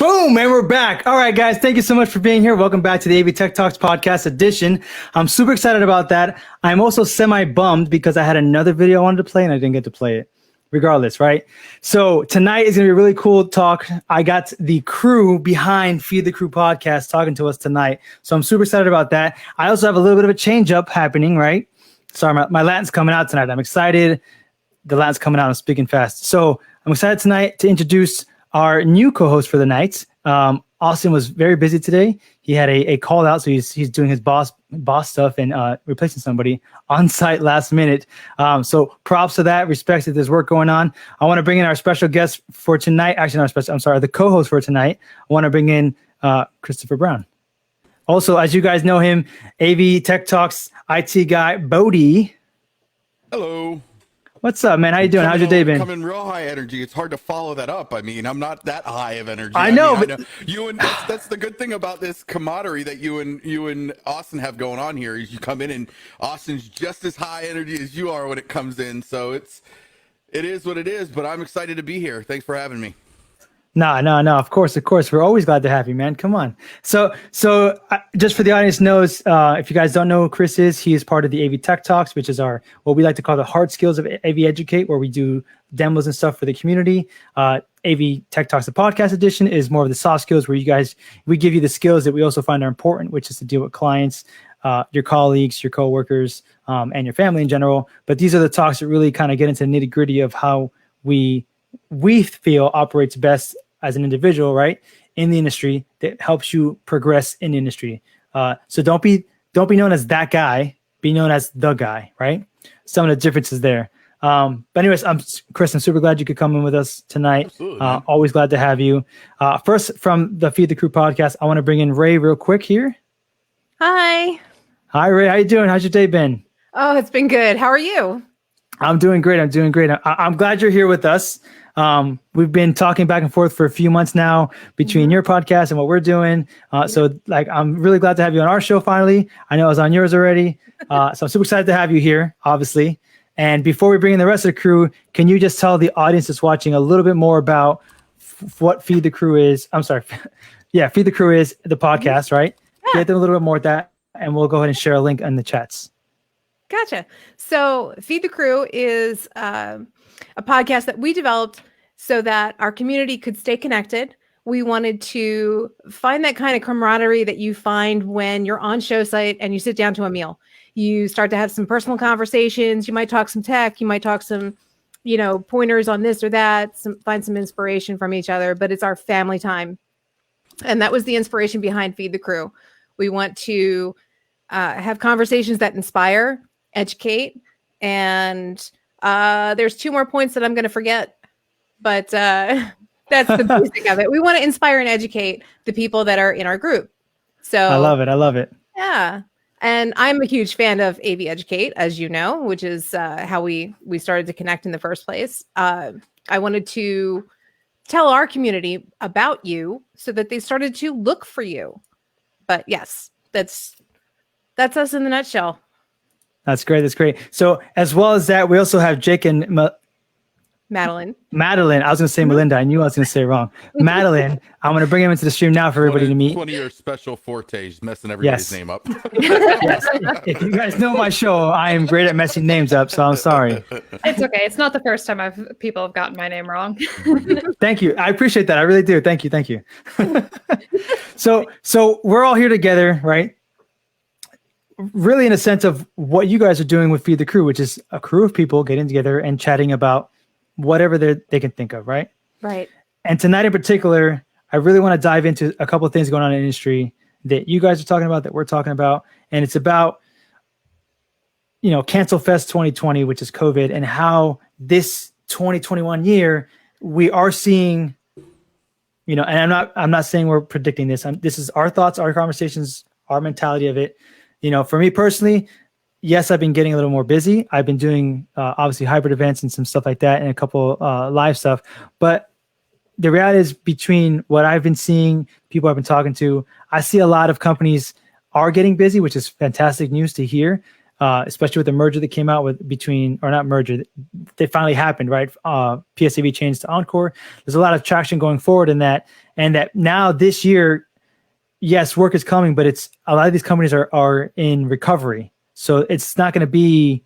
Boom, and we're back. All right, guys, thank you so much for being here. Welcome back to the AV Tech Talks podcast edition. I'm super excited about that. I'm also semi-bummed because I had another video I wanted to play and I didn't get to play it. Regardless, right? So tonight is going to be a really cool talk. I got the crew behind Feed the Crew podcast talking to us tonight. So I'm super excited about that. I also have a little bit of a change up happening, right? Sorry, my Latin's coming out tonight. I'm excited. The Latin's coming out. I'm speaking fast. So I'm excited tonight to introduce our new co-host for the night. Austin was very busy today. He had a call out, so he's doing his boss stuff and replacing somebody on site last minute. So props to that. Respect that there's work going on. I want to bring in our special guest for tonight. Actually, not special. I'm sorry, the co-host for tonight. I want to bring in Christopher Brown. Also, as you guys know him, AV Tech Talks IT guy Bodie. Hello. What's up, man? How you doing? How's your day been? Coming real high energy. It's hard to follow that up. I mean, I'm not that high of energy. I know. You and that's the good thing about this camaraderie that you and Austin have going on here. Is you come in and Austin's just as high energy as you are when it comes in. So it is what it is. But I'm excited to be here. Thanks for having me. No. Of course. We're always glad to have you, man. Come on. So just for the audience knows, if you guys don't know who Chris is, he is part of the AV Tech Talks, which is what we like to call the hard skills of AV Educate, where we do demos and stuff for the community. AV Tech Talks, the podcast edition, is more of the soft skills where we give you the skills that we also find are important, which is to deal with clients, your colleagues, your coworkers, and your family in general. But these are the talks that really kind of get into the nitty gritty of how we feel operates best as an individual, right, in the industry that helps you progress in the industry. So don't be known as that guy, be known as the guy, right? Some of the differences there. But anyways, Chris, I'm super glad you could come in with us tonight. Absolutely, always glad to have you. First, from the Feed the Crew podcast, I want to bring in Ray real quick here. Hi, Ray. How you doing? How's your day been? Oh, it's been good. How are you? I'm doing great. I'm glad you're here with us. We've been talking back and forth for a few months now between your podcast and what we're doing. So I'm really glad to have you on our show finally. I know I was on yours already. So I'm super excited to have you here, obviously. And before we bring in the rest of the crew, can you just tell the audience that's watching a little bit more about what Feed the Crew is? I'm sorry. Yeah, Feed the Crew is the podcast, right? Yeah. Get them a little bit more of that, and we'll go ahead and share a link in the chats. Gotcha. So Feed the Crew is a podcast that we developed so that our community could stay connected. We wanted to find that kind of camaraderie that you find when you're on show site and you sit down to a meal. You start to have some personal conversations. You might talk some tech. You might talk some, pointers on this or that, find some inspiration from each other, but it's our family time. And that was the inspiration behind Feed the Crew. We want to have conversations that inspire, educate, and there's two more points that I'm going to forget, but that's the basic of it. We want to inspire and educate the people that are in our group. So I love it. Yeah. And I'm a huge fan of AV Educate, as you know, which is how we started to connect in the first place. I wanted to tell our community about you so that they started to look for you. But yes, that's us in the nutshell. That's great. So as well as that, we also have Jake and Madeline. I was going to say Melinda. I knew I was going to say it wrong. Madeline. I'm going to bring him into the stream now for everybody to meet. It's one of your special fortes, messing everybody's name up. Yes. If you guys know my show, I am great at messing names up, so I'm sorry. It's okay. It's not the first time people have gotten my name wrong. Thank you. I appreciate that. I really do. Thank you. So we're all here together, right? Really in a sense of what you guys are doing with Feed the Crew, which is a crew of people getting together and chatting about whatever they can think of, right? Right. And tonight in particular, I really want to dive into a couple of things going on in the industry that you guys are talking about, that we're talking about. And it's about, Cancel Fest 2020, which is COVID, and how this 2021 year, we are seeing, and I'm not saying we're predicting this. This is our thoughts, our conversations, our mentality of it. For me personally, yes, I've been getting a little more busy. I've been doing obviously hybrid events and some stuff like that and a couple live stuff. But the reality is, between what I've been seeing, people I've been talking to, I see a lot of companies are getting busy, which is fantastic news to hear. especially with the merger that came out not merger, they finally happened, right? PSAV changed to Encore. There's a lot of traction going forward in that, and that now this year, yes, work is coming, but it's a lot of these companies are in recovery. So it's not going to be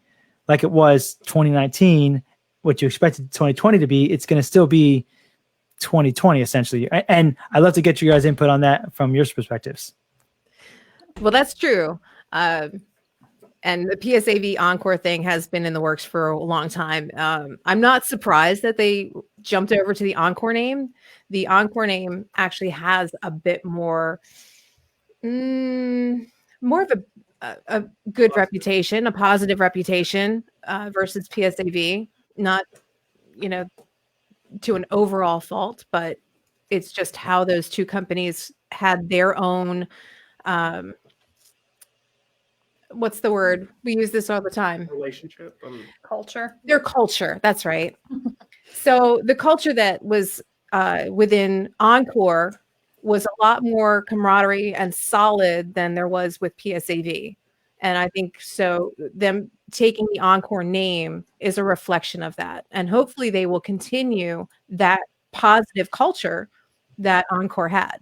like it was 2019, what you expected 2020 to be. It's going to still be 2020 essentially. And I'd love to get you guys' input on that from your perspectives. Well, that's true. And the PSAV Encore thing has been in the works for a long time. I'm not surprised that they jumped over to the Encore name. The Encore name actually has a bit more of a good reputation, a positive reputation versus PSAV. Not, to an overall fault, but it's just how those two companies had their own what's the word? We use this all the time. Relationship. Culture. Their culture. That's right. So the culture that was within Encore was a lot more camaraderie and solid than there was with PSAV. And I think so them taking the Encore name is a reflection of that. And hopefully they will continue that positive culture that Encore had.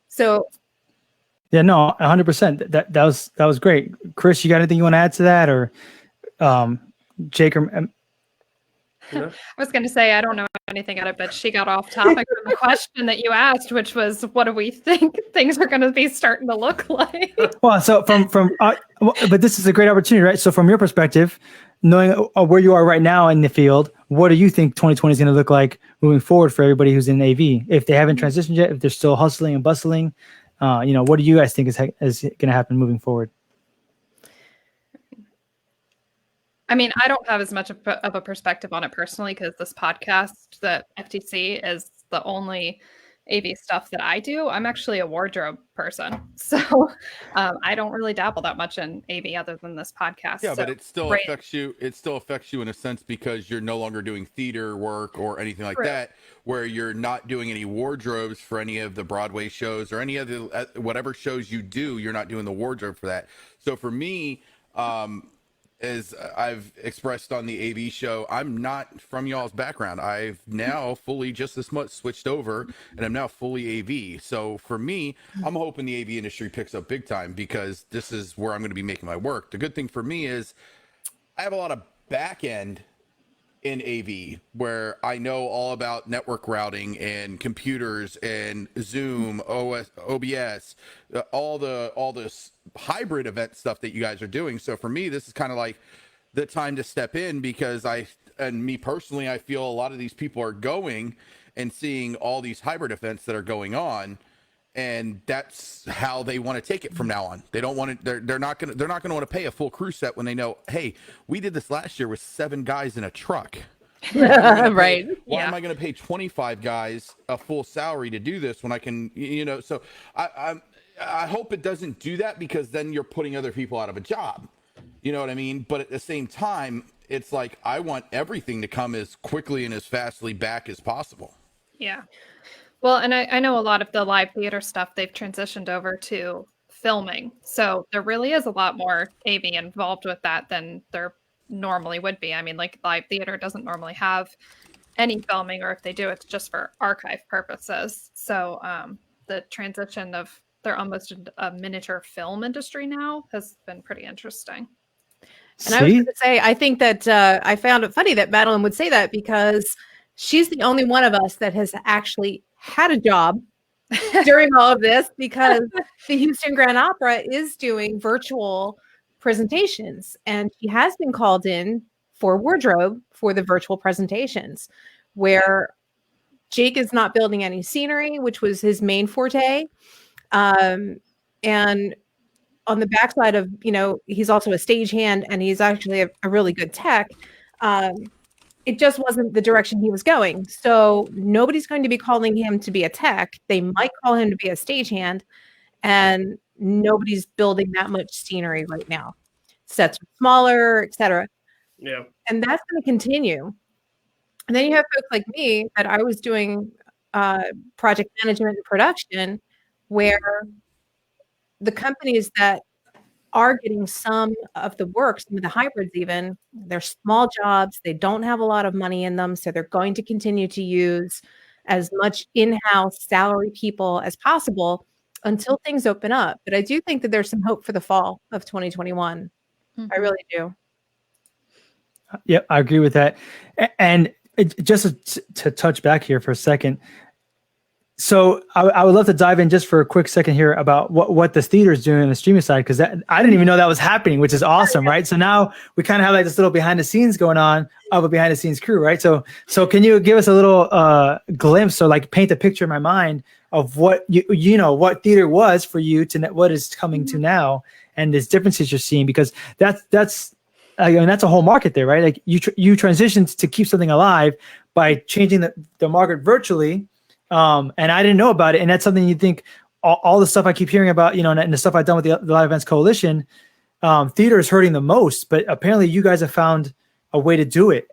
So yeah, no, 100%. That was great. Chris, you got anything you want to add to that, or Jake? I was going to say I don't know anything about it, but she got off topic from the question that you asked, which was, what do we think things are going to be starting to look like? Well, so but this is a great opportunity, right? So from your perspective, knowing where you are right now in the field, what do you think 2020 is going to look like moving forward for everybody who's in AV? If they haven't transitioned yet, if they're still hustling and bustling, what do you guys think is going to happen moving forward? I mean, I don't have as much of a perspective on it personally because this podcast, the FTC, is the only AV stuff that I do. I'm actually a wardrobe person, so I don't really dabble that much in AV other than this podcast. Yeah, so, but it still affects you. It still affects you in a sense because you're no longer doing theater work or anything like that, where you're not doing any wardrobes for any of the Broadway shows or any of the whatever shows you do. You're not doing the wardrobe for that. So for me, as I've expressed on the AV show, I'm not from y'all's background. I've now fully just this much switched over and I'm now fully AV. So for me, I'm hoping the AV industry picks up big time because this is where I'm going to be making my work. The good thing for me is I have a lot of back end in AV where I know all about network routing and computers and Zoom, OBS, all this hybrid event stuff that you guys are doing. So for me, this is kind of like the time to step in because me personally, I feel a lot of these people are going and seeing all these hybrid events that are going on. And that's how they want to take it from now on. They don't want to. They're not going to want to pay a full crew set when they know, hey, we did this last year with 7 guys in a truck. right. Why am I going to pay 25 guys a full salary to do this when I can? So I hope it doesn't do that because then you're putting other people out of a job. You know what I mean? But at the same time, it's like I want everything to come as quickly and as fastly back as possible. Yeah. Well, and I know a lot of the live theater stuff, they've transitioned over to filming. So there really is a lot more AV involved with that than there normally would be. I mean, like live theater doesn't normally have any filming, or if they do, it's just for archive purposes. So the transition of they're almost a miniature film industry now has been pretty interesting. And I was going to say, I think that I found it funny that Madeline would say that because she's the only one of us that has actually had a job during all of this because the Houston Grand Opera is doing virtual presentations and she has been called in for wardrobe for the virtual presentations where Jake is not building any scenery, which was his main forte. And on the backside of, he's also a stagehand and he's actually a really good tech. It just wasn't the direction he was going. So nobody's going to be calling him to be a tech. They might call him to be a stagehand, and nobody's building that much scenery right now. Sets are smaller, etc. Yeah. And that's going to continue. And then you have folks like me that I was doing project management and production where the companies that are getting some of the work, some of the hybrids even. They're small jobs. They don't have a lot of money in them. So they're going to continue to use as much in-house salary people as possible until things open up. But I do think that there's some hope for the fall of 2021. I really do. Yep, I agree with that. And just to touch back here for a second. So I would love to dive in just for a quick second here about what the theater is doing on the streaming side, because I didn't even know that was happening, which is awesome, right? So now we kind of have like this little behind the scenes going on of a behind the scenes crew, right? So can you give us a little glimpse or like paint a picture in my mind of what you know what theater was for you to what is coming to now and these differences you're seeing, because that's I mean, that's a whole market there, right? Like you transitioned to keep something alive by changing the market virtually. And I didn't know about it. And that's something you think all the stuff I keep hearing about, and the stuff I've done with the Live Events Coalition, theater is hurting the most, but apparently you guys have found a way to do it.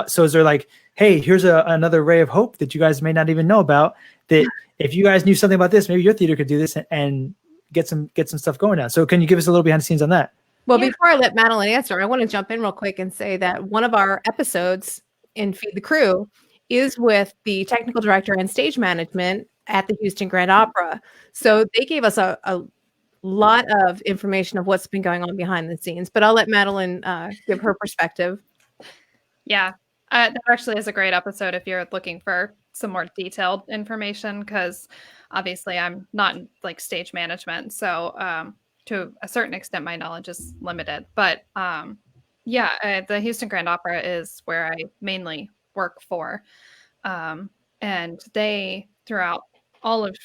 So is there like, hey, here's another ray of hope that you guys may not even know about, that if you guys knew something about this, maybe your theater could do this and get some stuff going now. So can you give us a little behind the scenes on that? Well, before I let Madeline answer, I want to jump in real quick and say that one of our episodes in Feed the Crew is with the technical director and stage management at the Houston Grand Opera. So they gave us a lot of information of what's been going on behind the scenes, but I'll let Madeline give her perspective. Yeah, that actually is a great episode if you're looking for some more detailed information, because obviously I'm not in like stage management. So to a certain extent, my knowledge is limited. But the Houston Grand Opera is where I mainly work for. And they, throughout all of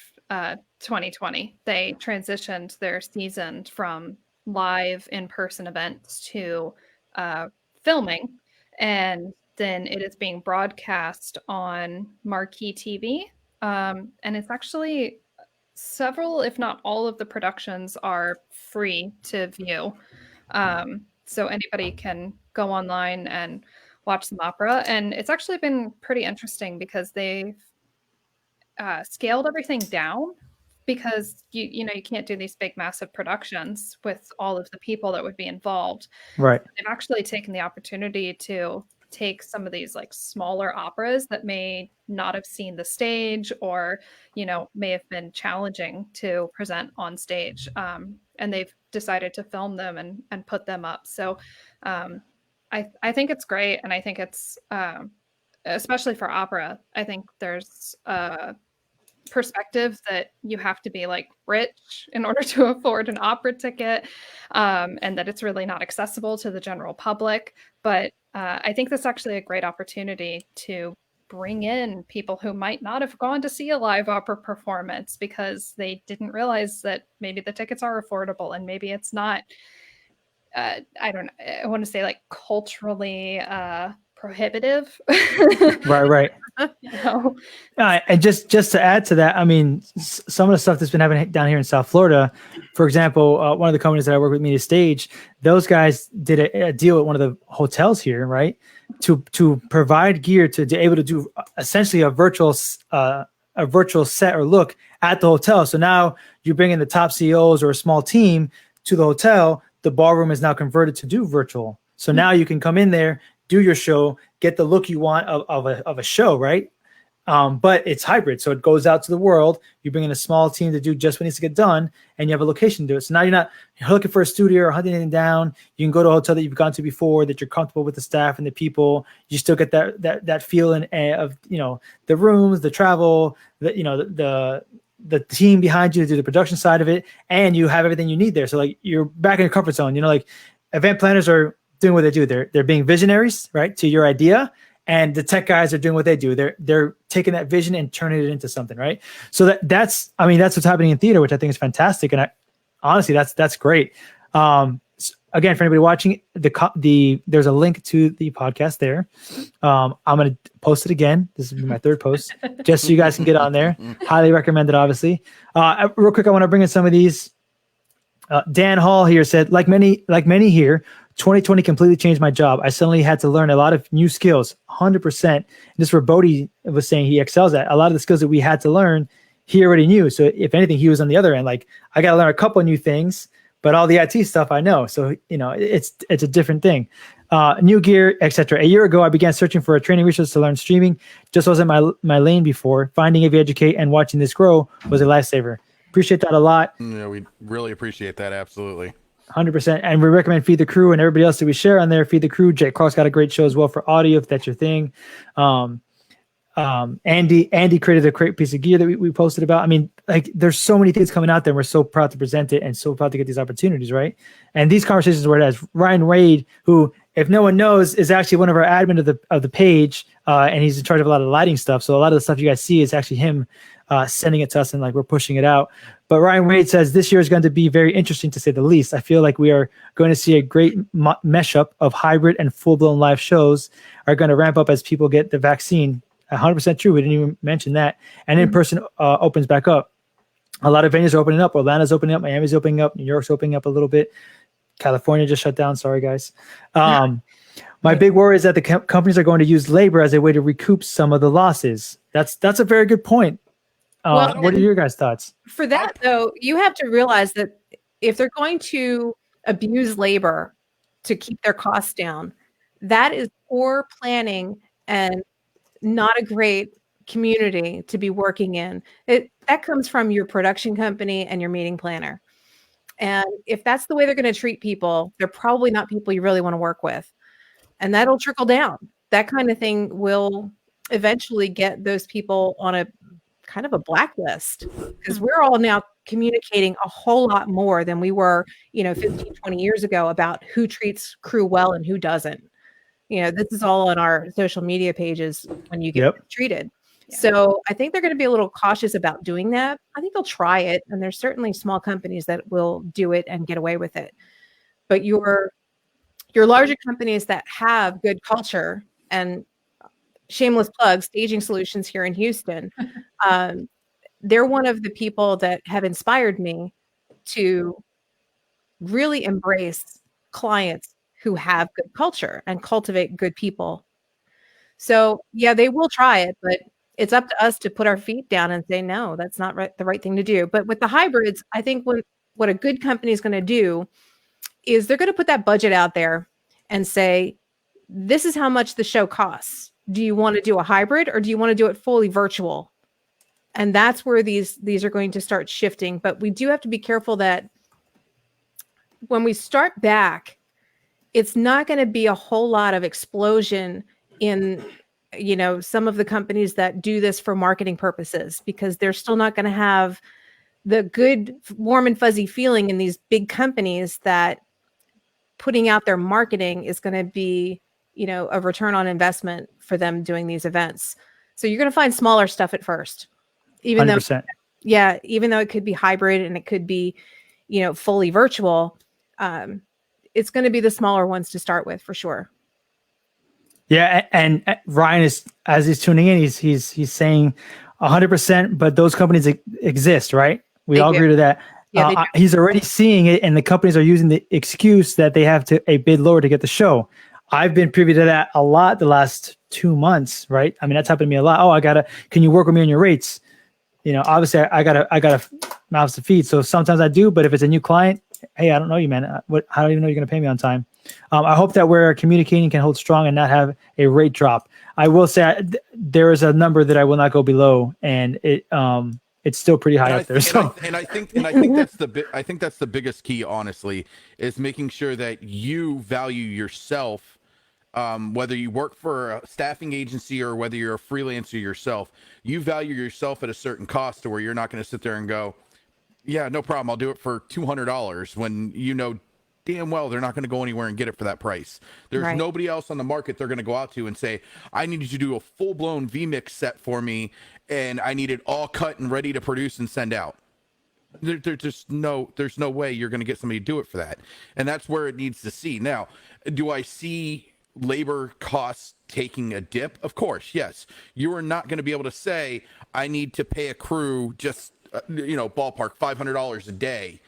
2020, they transitioned their season from live in-person events to filming. And then it is being broadcast on marquee TV. And it's actually several, if not all of the productions are free to view. So anybody can go online and watch some opera. And it's actually been pretty interesting because they've scaled everything down, because you can't do these big massive productions with all of the people that would be involved. Right. They've actually taken the opportunity to take some of these like smaller operas that may not have seen the stage, or may have been challenging to present on stage, and they've decided to film them and put them up. So I think it's great, and I think it's especially for opera, I think there's a perspective that you have to be like rich in order to afford an opera ticket, and that it's really not accessible to the general public. But I think that's actually a great opportunity to bring in people who might not have gone to see a live opera performance because they didn't realize that maybe the tickets are affordable, and maybe it's not I want to say like culturally prohibitive. Right. And just to add to that, I mean, some of the stuff that's been happening down here in South Florida, for example, one of the companies that I work with, Media Stage, those guys did a deal with one of the hotels here, right, to provide gear to be able to do essentially a virtual set or look at the hotel. So now you bring in the top CEOs or a small team to the hotel. The ballroom is now converted to do virtual. So now you can come in there, do your show, get the look you want of a show, right? But it's hybrid. So it goes out to the world. You bring in a small team to do just what needs to get done, and you have a location to do it. So now you're looking for a studio or hunting anything down. You can go to a hotel that you've gone to before, that you're comfortable with the staff and the people. You still get that feeling of, the rooms, the travel, the team behind you to do the production side of it, and you have everything you need there. So like you're back in your comfort zone. Like event planners are doing what they do. They're being visionaries, right, to your idea, and the tech guys are doing what they do. They're taking that vision and turning it into something, right? So that's what's happening in theater, which I think is fantastic. And honestly, that's great. Again, for anybody watching, there's a link to the podcast there. I'm going to post it again. This is my third post, just so you guys can get on there. Highly recommended, obviously. Real quick, I want to bring in some of these. Dan Hall here said, like many here, 2020 completely changed my job. I suddenly had to learn a lot of new skills, 100%. And this is where Bodie was saying he excels at. A lot of the skills that we had to learn, he already knew. So if anything, he was on the other end. Like, I got to learn a couple of new things, but all the IT stuff I know. So, it's a different thing. New gear, etc. A year ago, I began searching for a training resource to learn streaming. Just wasn't my lane before. Finding AV Educate and watching this grow was a lifesaver. Appreciate that a lot. Yeah, we really appreciate that. Absolutely. 100%. And we recommend Feed the Crew and everybody else that we share on there. Feed the Crew. Jake Clark's got a great show as well for audio, if that's your thing. Andy created a great piece of gear that we posted about. I mean, like, there's so many things coming out there. We're so proud to present it and so proud to get these opportunities, right? And these conversations where it has Ryan Wade, who, if no one knows, is actually one of our admin of the page, and he's in charge of a lot of the lighting stuff. So a lot of the stuff you guys see is actually him sending it to us, and like we're pushing it out. But Ryan Wade says this year is going to be very interesting, to say the least. I feel like we are going to see a great mesh up of hybrid and full-blown live shows are going to ramp up as people get the vaccine. 100% true. We didn't even mention that. And in-person opens back up. A lot of venues are opening up. Orlando's opening up. Miami's opening up. New York's opening up a little bit. California just shut down. Sorry, guys. My big worry is that the companies are going to use labor as a way to recoup some of the losses. That's a very good point. What are your guys' thoughts? For that, though, you have to realize that if they're going to abuse labor to keep their costs down, that is poor planning and not a great community to be working in. That comes from your production company and your meeting planner. And if that's the way they're going to treat people, they're probably not people you really want to work with. And that'll trickle down. That kind of thing will eventually get those people on a kind of a blacklist, because we're all now communicating a whole lot more than we were, 15, 20 years ago about who treats crew well and who doesn't. This is all on our social media pages when you get treated. Yeah. So I think they're going to be a little cautious about doing that. I think they'll try it. And there's certainly small companies that will do it and get away with it. But your larger companies that have good culture, and shameless plug, Staging Solutions here in Houston, they're one of the people that have inspired me to really embrace clients who have good culture and cultivate good people. So yeah, they will try it, but it's up to us to put our feet down and say, no, that's not the right thing to do. But with the hybrids, I think what a good company is going to do is they're going to put that budget out there and say, this is how much the show costs. Do you want to do a hybrid, or do you want to do it fully virtual? And that's where these are going to start shifting. But we do have to be careful that when we start back, it's not going to be a whole lot of explosion in, some of the companies that do this for marketing purposes, because they're still not going to have the good, warm and fuzzy feeling in these big companies that putting out their marketing is going to be, a return on investment for them doing these events. So you're going to find smaller stuff at first, even 100%. even though it could be hybrid and it could be, fully virtual. It's going to be the smaller ones to start with, for sure. Yeah, and Ryan is, as he's tuning in, he's saying 100%, but those companies exist, right? We all agree to that. Yeah, he's already seeing it, and the companies are using the excuse that they have a bid lower to get the show. I've been privy to that a lot the last 2 months, right? I mean, that's happened to me a lot. Oh, can you work with me on your rates? Obviously I gotta mouths to feed. So sometimes I do, but if it's a new client, hey, I don't know you, man. I don't even know you're going to pay me on time. I hope that we're communicating can hold strong and not have a rate drop. I will say there is a number that I will not go below, and it's still pretty high up there. I think that's the biggest key, honestly, is making sure that you value yourself, whether you work for a staffing agency or whether you're a freelancer yourself. You value yourself at a certain cost to where you're not going to sit there and go, yeah, no problem, I'll do it for $200, when damn well they're not going to go anywhere and get it for that price. There's nobody else on the market they're going to go out to and say, I need you to do a full-blown VMix set for me, and I need it all cut and ready to produce and send out. There's no way you're going to get somebody to do it for that. And that's where it needs to see. Now, do I see labor costs taking a dip? Of course, yes. You are not going to be able to say, I need to pay a crew just ballpark $500 a day.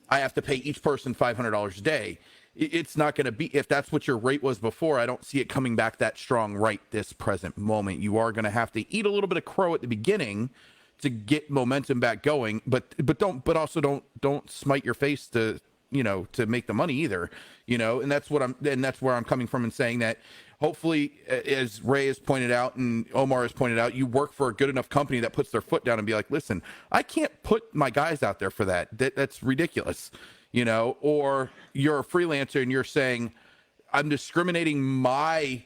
I have to pay each person $500 a day. It's not going to be, if that's what your rate was before, I don't see it coming back that strong right this present moment. You are going to have to eat a little bit of crow at the beginning to get momentum back going, but also don't smite your face to to make the money either, and that's where I'm coming from and saying that hopefully, as Ray has pointed out and Omar has pointed out, you work for a good enough company that puts their foot down and be like, listen, I can't put my guys out there for that's ridiculous, or you're a freelancer and you're saying I'm discriminating my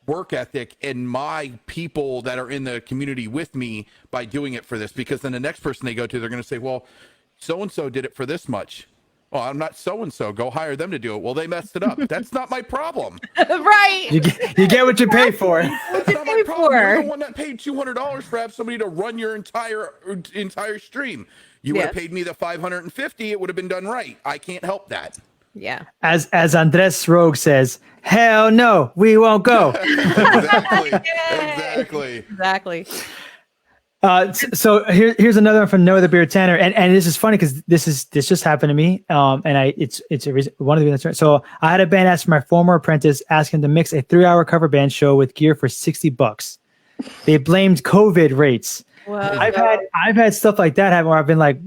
work ethic and my people that are in the community with me by doing it for this, because then the next person they go to, they're going to say, well, so-and-so did it for this much. Well, I'm not so-and-so. Go hire them to do it. Well, they messed it up. That's not my problem. Right. You get what you pay for. That's not my problem. You're the one that paid $200 for have somebody to run your entire stream. You would have paid me the $550. It would have been done right. I can't help that. Yeah. As Andres Rogue says, hell no, we won't go. Exactly. So here's another one from No Other Beer Tanner, and this is funny because this just happened to me. And it's one of the reasons. So I had a band ask my former apprentice, ask him to mix a 3-hour cover band show with gear for $60. They blamed COVID rates. Whoa. I've had stuff like that happen where I've been like,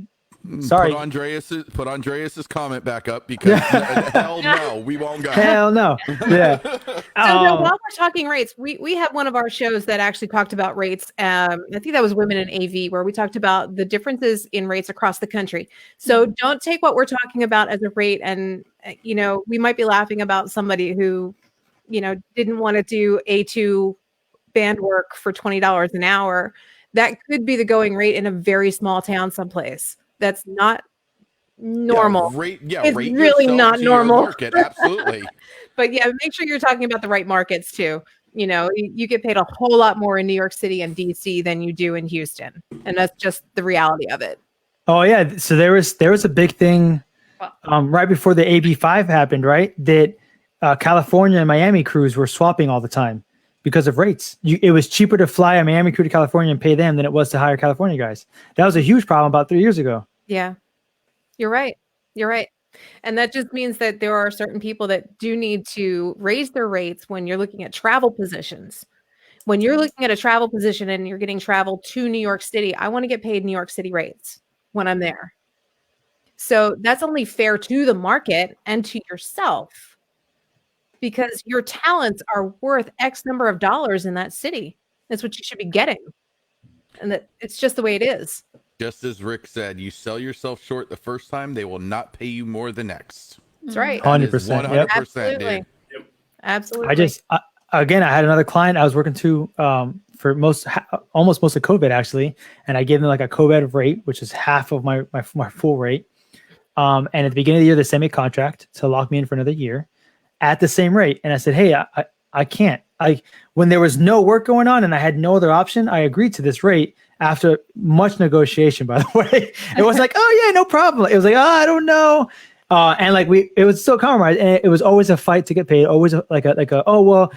sorry. Put Andreas's comment back up because hell no, we won't go. Hell no. Yeah. So while we're talking rates, we have one of our shows that actually talked about rates. I think that was Women in AV, where we talked about the differences in rates across the country. So don't take what we're talking about as a rate. And, we might be laughing about somebody who, didn't want to do A2 band work for $20 an hour. That could be the going rate in a very small town someplace. That's not normal. It's rate really not normal. Market, absolutely. But yeah, make sure you're talking about the right markets too. You get paid a whole lot more in New York City and DC than you do in Houston, and that's just the reality of it. Oh yeah, so there was a big thing right before the AB5 happened, right? That California and Miami crews were swapping all the time because of rates. It was cheaper to fly a Miami crew to California and pay them than it was to hire California guys. That was a huge problem about 3 years ago. Yeah, you're right. And that just means that there are certain people that do need to raise their rates when you're looking at travel positions. When you're looking at a travel position and you're getting travel to New York City, I want to get paid New York City rates when I'm there. So that's only fair to the market and to yourself, because your talents are worth X number of dollars in that city. That's what you should be getting. And that it's just the way it is. Just as Rick said, you sell yourself short the first time, they will not pay you more the next. That's right. 100%. 100%, Absolutely. dude. Absolutely. I had another client I was working to for almost most of COVID actually, and I gave them like a COVID rate, which is half of my full rate. And at the beginning of the year, they sent me a contract to lock me in for another year at the same rate. And I said, hey, I can't. When there was no work going on and I had no other option, I agreed to this rate after much negotiation, by the way. It was like, oh yeah, no problem. It was like, oh, I don't know. And like it was still compromised, and it was always a fight to get paid. Always like a oh well,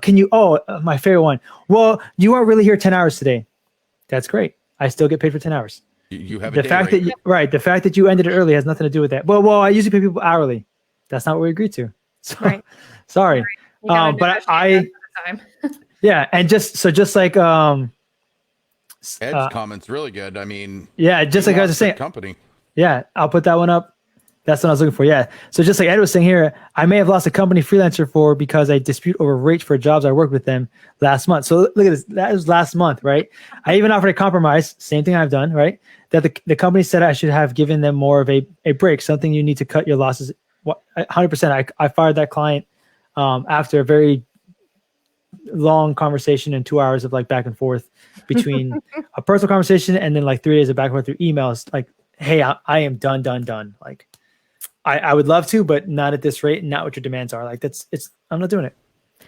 can you? Oh, my favorite one. Well, you weren't really here 10 hours today. That's great. I still get paid for 10 hours. You have the fact that the fact that you ended it early has nothing to do with that. Well, I usually pay people hourly. That's not what we agreed to. So, right. Sorry. But yeah, and just like Ed's comment's really good. I mean, yeah, just like I was saying, company. Yeah, I'll put that one up. That's what I was looking for. Yeah. So just like Ed was saying here, I may have lost a company freelancer for because I dispute over rates for jobs I worked with them last month. So look at this. That was last month, right? I even offered a compromise, same thing I've done, right? That the company said I should have given them more of a break, something you need to cut your losses. 100%. I fired that client after a very long conversation and 2 hours of like back and forth between a personal conversation and then like 3 days of back and forth through emails. Like, hey, I am done. Like, I would love to, but not at this rate and not what your demands are. Like I'm not doing it.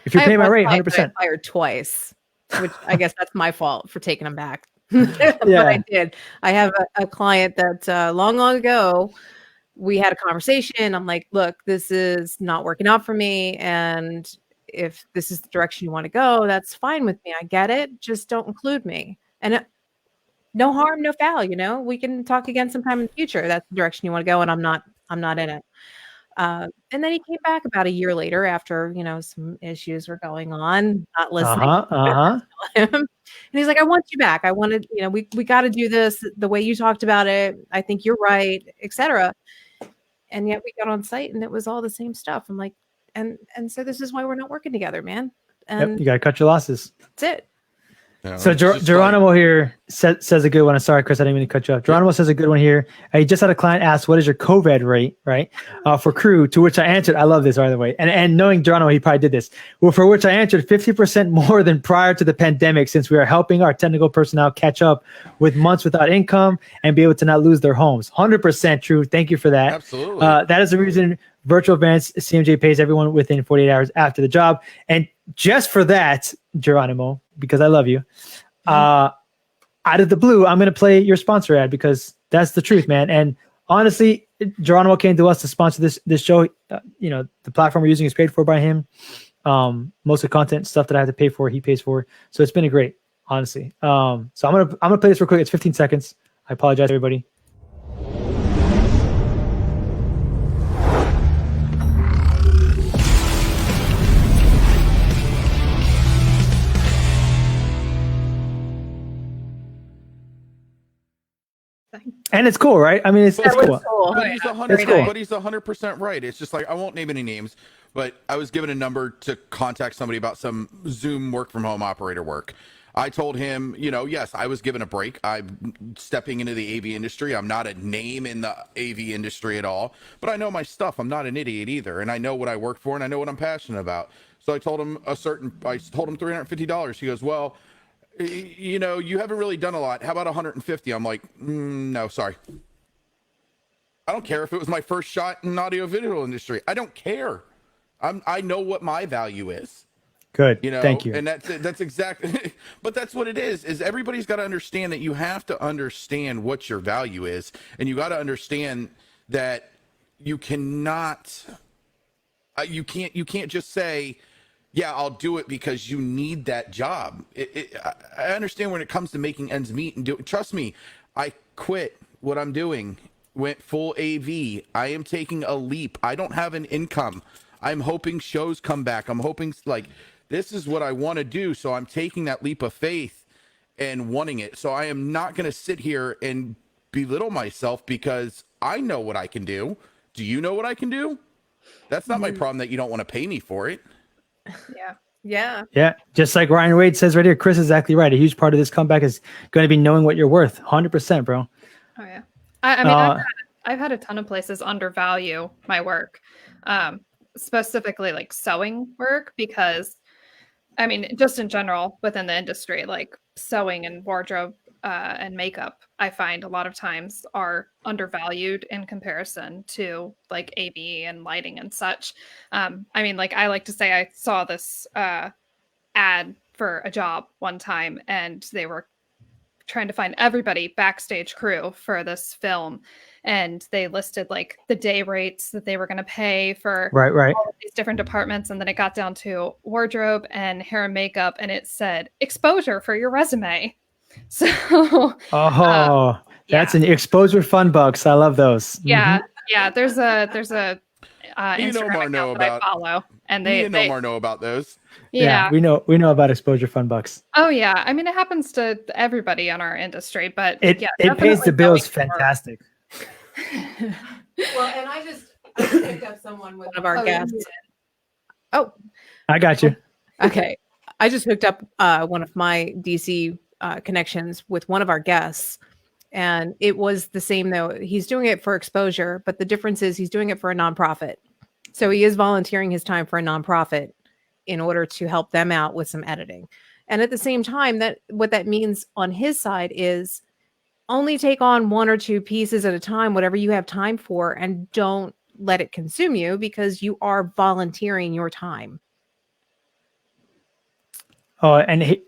If you're paying my rate, 100%. I fired twice, which I guess that's my fault for taking them back. But I did. I have a client that long ago, we had a conversation. I'm like, look, this is not working out for me. And if this is the direction you want to go, that's fine with me. I get it. Just don't include me. And no harm, no foul, we can talk again sometime in the future. That's the direction you want to go. And I'm not in it. And then he came back about a year later after, some issues were going on, not listening. And he's like, I want you back. I wanted, we got to do this the way you talked about it. I think you're right, etc. and yet we got on site and it was all the same stuff. I'm like, and so this is why we're not working together, man. And You got to cut your losses. that's it. You know, So it's just Geronimo here says a good one. I'm sorry, Chris, I didn't mean to cut you off. Geronimo says a good one here. He just had a client ask, what is your COVID rate, right, for crew? To which I answered, I love this, by the way. And knowing Geronimo, he probably did this. Well, for which I answered 50% more than prior to the pandemic, since we are helping our technical personnel catch up with months without income and be able to not lose their homes. 100% true. Thank you for that. Absolutely. That is the reason virtual events, CMJ pays everyone within 48 hours after the job. And just for that, Geronimo, because I love you, out of the blue, I'm going to play your sponsor ad because that's the truth, man. And honestly, Geronimo came to us to sponsor this show. The platform we're using is paid for by him. Most of the content stuff that I have to pay for, he pays for. So it's been great, honestly. So I'm gonna play this real quick. It's 15 seconds. I apologize, everybody. And it's cool, right? I mean, it's cool. Cool. But he's It's cool. 100% right. It's just like, I won't name any names, but I was given a number to contact somebody about some Zoom work from home operator work. I told him, yes, I was given a break. I'm stepping into the AV industry. I'm not a name in the AV industry at all, but I know my stuff. I'm not an idiot either. And I know what I work for and I know what I'm passionate about. So I told him $350. He goes, well, you haven't really done a lot. How about 150? I'm like, no, sorry. I don't care if it was my first shot in audio video industry. I don't care. I know what my value is. Good. Thank you. And that's exactly, but that's what it is everybody's got to understand that you have to understand what your value is. And you got to understand that you cannot, you can't just say, yeah, I'll do it because you need that job. I understand when it comes to making ends meet and trust me, I quit what I'm doing, went full AV. I am taking a leap. I don't have an income. I'm hoping shows come back. I'm hoping this is what I want to do. So I'm taking that leap of faith and wanting it. So I am not going to sit here and belittle myself because I know what I can do. Do you know what I can do? That's not my problem that you don't want to pay me for it. Yeah. Just like Ryan Wade says right here, Chris is exactly right. A huge part of this comeback is going to be knowing what you're worth. 100%, bro. Oh yeah. I mean, I've had a ton of places undervalue my work, specifically like sewing work, because I mean, just in general within the industry, like sewing and wardrobe and makeup, I find a lot of times are undervalued in comparison to like AV and lighting and such. I mean, like I like to say I saw this ad for a job one time and they were trying to find everybody backstage crew for this film. And they listed like the day rates that they were going to pay for right. all of these different departments. And then it got down to wardrobe and hair and makeup. And it said exposure for your resume. So, that's an exposure fun bucks. I love those. Yeah. Yeah. There's a Instagram account that I follow and they Omar know about those. Yeah. We know about exposure fun bucks. Oh yeah. I mean, it happens to everybody in our industry, but it pays the bills. Fantastic. Well, and I just picked up someone with one of our guests. Oh, I got you. Okay. I just hooked up one of my DC connections with one of our guests. And it was the same though. He's doing it for exposure, but the difference is he's doing it for a nonprofit. So he is volunteering his time for a nonprofit in order to help them out with some editing. And at the same time, what that means on his side is only take on one or two pieces at a time, whatever you have time for, and don't let it consume you because you are volunteering your time. Oh, and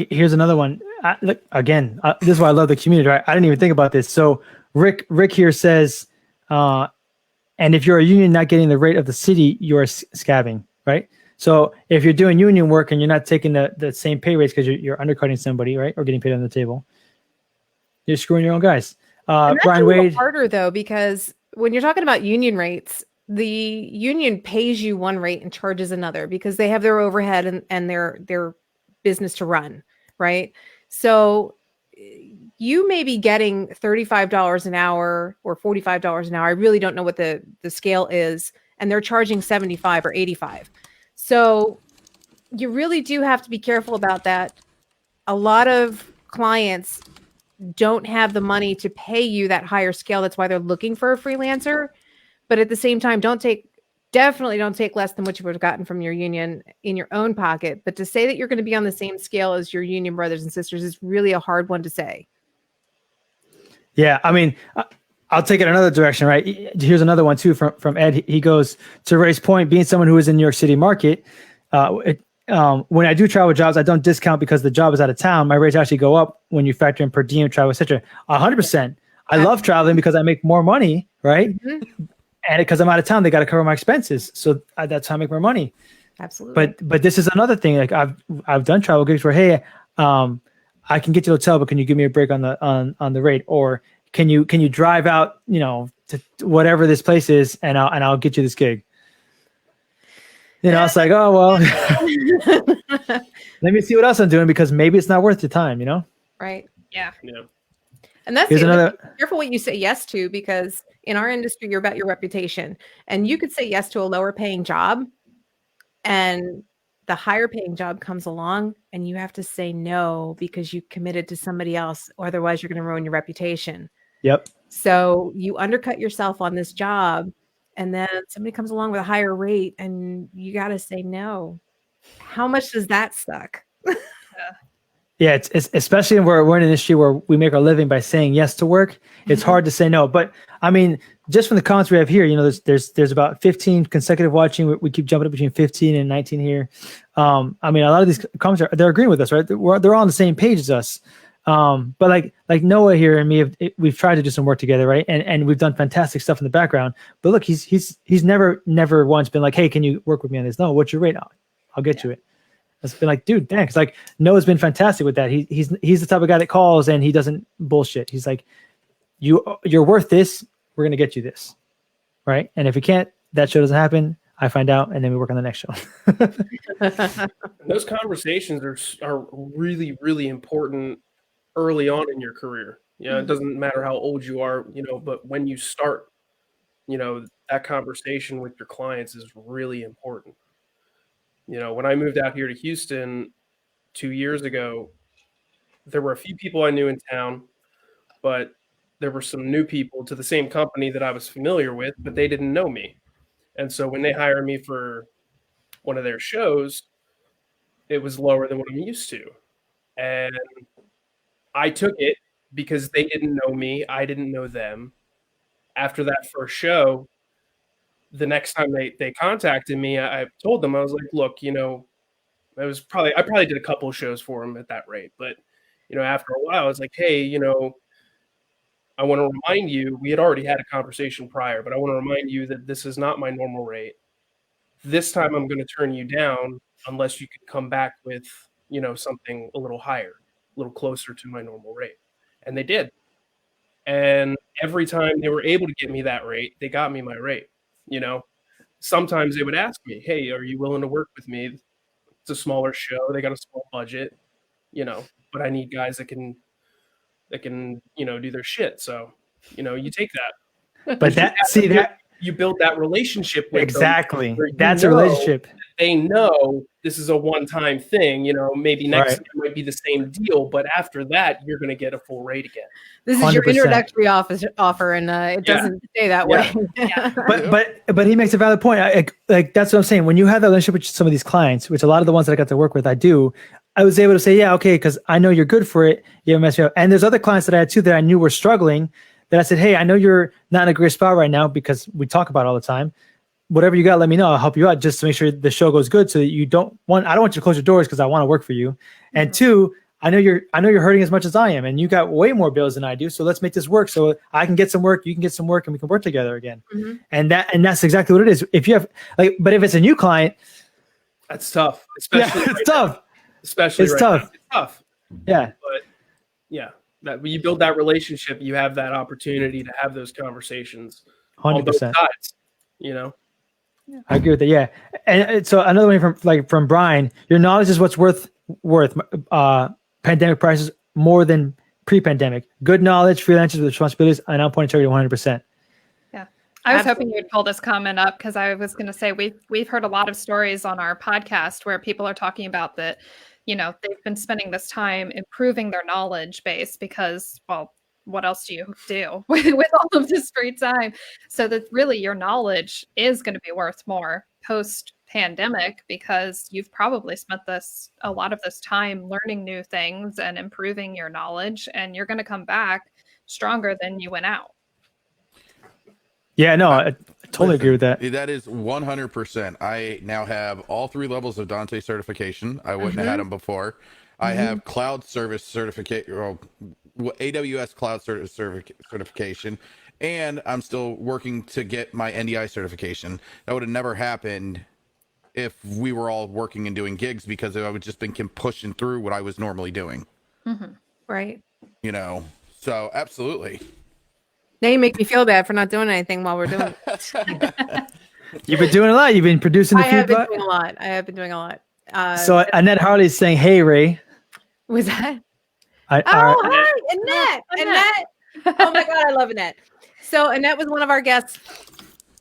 here's another one. Look, again, this is why I love the community, right? I didn't even think about this. So Rick here says, and if you're a union not getting the rate of the city, you're scabbing, right? So if you're doing union work and you're not taking the same pay rates because you're undercutting somebody, right, or getting paid on the table, you're screwing your own guys. Brian Wade. Harder though, because when you're talking about union rates, the union pays you one rate and charges another because they have their overhead and their business to run, right? So you may be getting $35 an hour or $45 an hour. I really don't know what the scale is, and they're charging 75 or 85. So you really do have to be careful about that. A lot of clients don't have the money to pay you that higher scale. That's why they're looking for a freelancer. But at the same time, definitely don't take less than what you would have gotten from your union in your own pocket. But to say that you're going to be on the same scale as your union brothers and sisters is really a hard one to say. Yeah, I mean, I'll take it another direction, right? Here's another one too from Ed. He goes, to Ray's point, being someone who is in New York City market, when I do travel jobs, I don't discount because the job is out of town. My rates actually go up when you factor in per diem, travel, etc. 100%. I love traveling because I make more money, right? Mm-hmm. And because I'm out of town, they got to cover my expenses. So that's how I make more money. Absolutely. But this is another thing. Like I've done travel gigs where, hey, I can get you a hotel, but can you give me a break on the rate? Or can you drive out, to whatever this place is, and I'll get you this gig. It's like, oh well, let me see what else I'm doing because maybe it's not worth your time, Right. Yeah. And that's another. Be careful what you say yes to, because in our industry, you're about your reputation, and you could say yes to a lower paying job, and the higher paying job comes along, and you have to say no because you committed to somebody else, or otherwise you're going to ruin your reputation. Yep. So you undercut yourself on this job, and then somebody comes along with a higher rate, and you got to say no. How much does that suck? Yeah, it's especially when we're in an industry where we make our living by saying yes to work. It's hard to say no. But I mean, just from the comments we have here, there's about 15 consecutive watching. We keep jumping up between 15 and 19 here. I mean, a lot of these comments they're agreeing with us, right? They're all on the same page as us. But like Noah here and me, we've tried to do some work together, right? And we've done fantastic stuff in the background. But look, he's never once been like, hey, can you work with me on this? No, what's your rate? I'll get you it. It's been like, dude, thanks. Like Noah's been fantastic with that. He's the type of guy that calls and he doesn't bullshit. He's like, you're worth this. We're gonna get you this, right? And if we can't, that show doesn't happen. I find out, and then we work on the next show. Those conversations are really, really important early on in your career. It doesn't matter how old you are, but when you start, that conversation with your clients is really important. When I moved out here to Houston 2 years ago, there were a few people I knew in town, but there were some new people to the same company that I was familiar with, but they didn't know me. And so when they hired me for one of their shows, it was lower than what I'm used to. And I took it because they didn't know me. I didn't know them. After that first show, the next time they contacted me, I told them, I was like, look, I probably did a couple of shows for them at that rate. But, after a while, I was like, hey, I want to remind you, we had already had a conversation prior, but I want to remind you that this is not my normal rate. This time I'm going to turn you down unless you could come back with, something a little higher, a little closer to my normal rate. And they did. And every time they were able to get me that rate, they got me my rate. Sometimes they would ask me, hey, are you willing to work with me? It's a smaller show. They got a small budget, but I need guys that can, do their shit. So, you take that. But you build that relationship with exactly. them. That's a relationship. They know this is a one-time thing. Maybe next time might be the same deal, but after that, you're going to get a full rate again. This is 100%. Your introductory offer, and it doesn't stay that way. But he makes a valid point. Like that's what I'm saying. When you have that relationship with some of these clients, which a lot of the ones that I got to work with, I was able to say, yeah, okay, because I know you're good for it. You haven't messed me up. And there's other clients that I had too that I knew were struggling. That I said, hey, I know you're not in a great spot right now because we talk about it all the time. Whatever you got, let me know. I'll help you out just to make sure the show goes good. So that I don't want you to close your doors because I want to work for you. And two, I know you're hurting as much as I am, and you got way more bills than I do. So let's make this work. So I can get some work, you can get some work, and we can work together again. Mm-hmm. And that's exactly what it is. If you have but if it's a new client, that's tough. Especially it's tough. Especially it's tough. It's tough. Yeah. But yeah. That when you build that relationship, you have that opportunity to have those conversations 100%. on both sides, I agree with that. Yeah. And so another one from Brian, your knowledge is what's worth pandemic prices more than pre-pandemic. Good knowledge, freelancers with responsibilities, and on point integrity 100%. Yeah. I was hoping you'd pull this comment up because I was going to say we've heard a lot of stories on our podcast where people are talking about that, they've been spending this time improving their knowledge base because, well, what else do you do with all of this free time? So that really your knowledge is going to be worth more post-pandemic because you've probably spent a lot of this time learning new things and improving your knowledge, and you're going to come back stronger than you went out. Yeah, no, I totally agree with that. That is 100%. I now have all 3 levels of Dante certification. I wouldn't have had them before. I have cloud service certification, or AWS cloud certification, and I'm still working to get my NDI certification. That would have never happened if we were all working and doing gigs because I would just been pushing through what I was normally doing. Right. So absolutely. Now you make me feel bad for not doing anything while we're doing it. You've been doing a lot. You've been producing the I have been feedback. doing a lot. I have been doing a lot. So Annette Harley is saying, "Hey, Ray." Was that? Hi, Annette. Annette. Oh my God, I love Annette. So Annette was one of our guests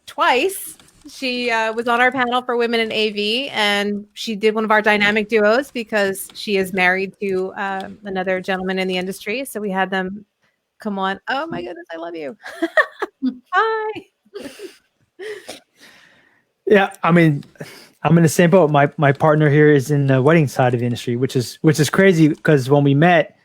twice. She was on our panel for Women in AV, and she did one of our dynamic duos because she is married to another gentleman in the industry. So we had them come on. Oh my goodness, I love you. Hi. Yeah, I mean, I'm in the same boat. My partner here is in the wedding side of the industry, which is crazy because when we met,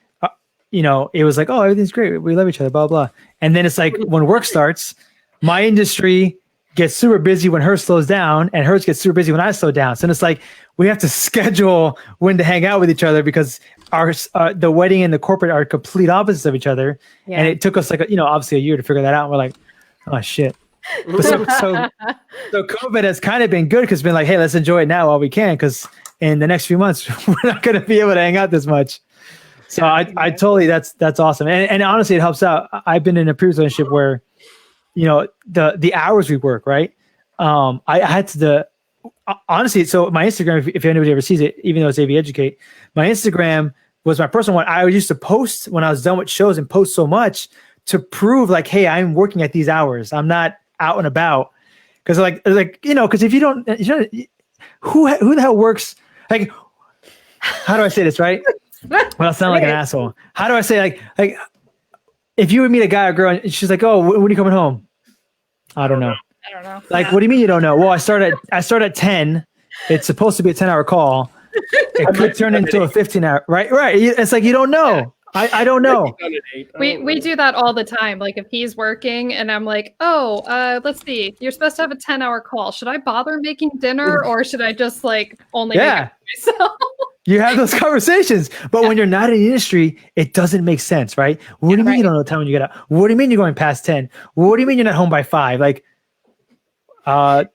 it was like, oh, everything's great. We love each other, blah, blah. And then it's like when work starts, my industry gets super busy when hers slows down and hers gets super busy when I slow down. So it's like we have to schedule when to hang out with each other because the wedding and the corporate are complete opposites of each other. Yeah. And it took us obviously a year to figure that out. And we're like, oh, shit. So COVID has kind of been good because it's been like, hey, let's enjoy it now while we can because in the next few months, we're not going to be able to hang out this much. So I totally, that's awesome. And honestly, it helps out. I've been in a previous relationship where, the hours we work, right? I had to, honestly, so my Instagram, if anybody ever sees it, even though it's AV Educate, my Instagram was my personal one. I used to post when I was done with shows and post so much to prove like, hey, I'm working at these hours. I'm not out and about. Cause cause if you don't, who the hell works? Like, how do I say this, right? Well, I sound like an asshole. How do I say like if you would meet a guy or girl and she's like, oh, when are you coming home? I don't know. Like, what do you mean you don't know? Well, I start at 10. It's supposed to be a 10-hour call. It could turn into a 15-hour, right? Right. It's like, you don't know. I don't know. We do that all the time. Like if he's working and I'm like, oh, let's see, you're supposed to have a 10-hour call. Should I bother making dinner or should I just like only make it for myself? You have those conversations, but when you're not in the industry, it doesn't make sense, right? What do you mean you don't know the time when you get out? What do you mean you're going past 10? What do you mean you're not home by 5? Like, I'm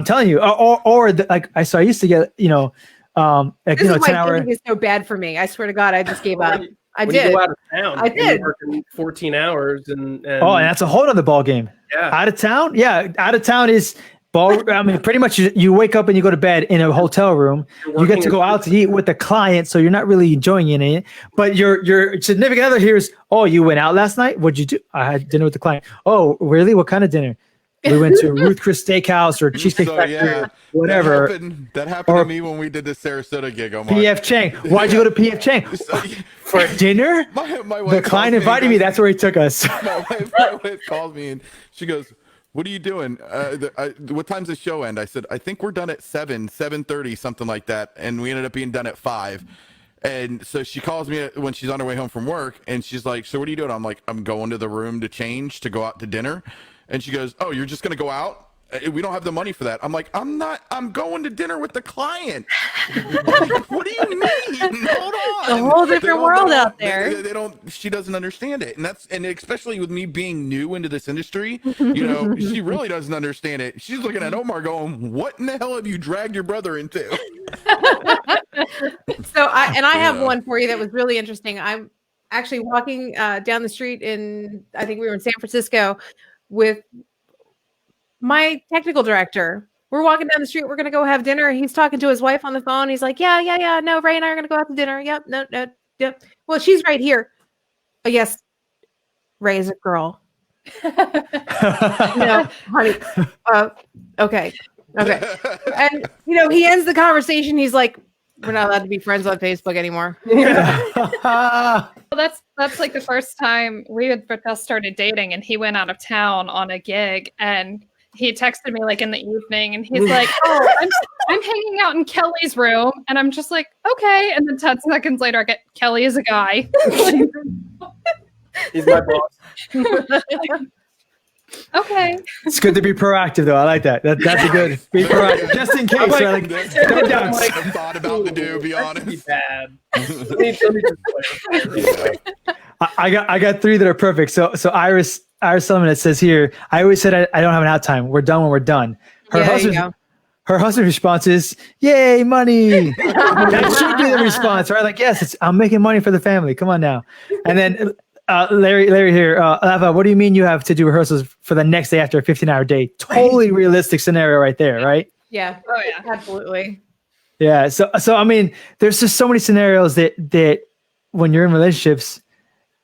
telling you, I used to get, this is 10 hour. Is so bad for me. I swear to God, I just gave up. When you go out of town, I did. Working 14 hours and that's a whole other ball game. Yeah. Out of town. Yeah. Out of town is ball. I mean, pretty much you wake up and you go to bed in a hotel room. You get to go out to eat with the client. So you're not really enjoying it. But your significant other hears, oh, you went out last night? What'd you do? I had dinner with the client. Oh, really? What kind of dinner? We went to Ruth Chris Steakhouse or Cheesecake Factory, whatever. That happened to me when we did the Sarasota gig. PF Chang. Why'd you go to PF Chang? For dinner? My wife, the client invited me. That's where he took us. My wife called me and she goes, what are you doing? What time's the show end? I said, I think we're done at 7:30, something like that. And we ended up being done at 5. And so she calls me when she's on her way home from work. And she's like, so what are you doing? I'm like, I'm going to the room to change to go out to dinner. And she goes, oh, you're just going to go out? We don't have the money for that. I'm like, I'm going to dinner with the client. Like, what do you mean? Hold on. A whole different world out there. She doesn't understand it. And especially with me being new into this industry, she really doesn't understand it. She's looking at Omar going, what in the hell have you dragged your brother into? I have one for you that was really interesting. I'm actually walking down the street I think we were in San Francisco with my technical director. We're walking down the street. We're going to go have dinner. He's talking to his wife on the phone. He's like, yeah. No, Ray and I are going to go out to dinner. Yep. No. Well, she's right here. Oh, yes, Ray is a girl. No, honey. Okay. And he ends the conversation. He's like, "We're not allowed to be friends on Facebook anymore." Well, that's like the first time we had just started dating, and he went out of town on a gig, and he texted me like in the evening, and he's like, "Oh, I'm hanging out in Kelly's room," and I'm just like, "Okay." And then 10 seconds later, I get Kelly is a guy. He's my boss. Okay. It's good to be proactive, though. I like that. That's a good. Be proactive, just in case. Right? Like, no doubts. I've thought about the do, be That could be honest. bad. Let me just play. I got 3 that are perfect. So Iris Solomon, it says here, I always said I don't have an out time. We're done when we're done. Her husband's response is, "Yay, money!" That should be the response, right? Like, yes, I'm making money for the family. Come on now. And then Larry here, Lava, what do you mean you have to do rehearsals for the next day after a 15-hour day? Totally realistic scenario right there, right? Yeah. Oh yeah. Absolutely. Yeah. So I mean, there's just so many scenarios that when you're in relationships,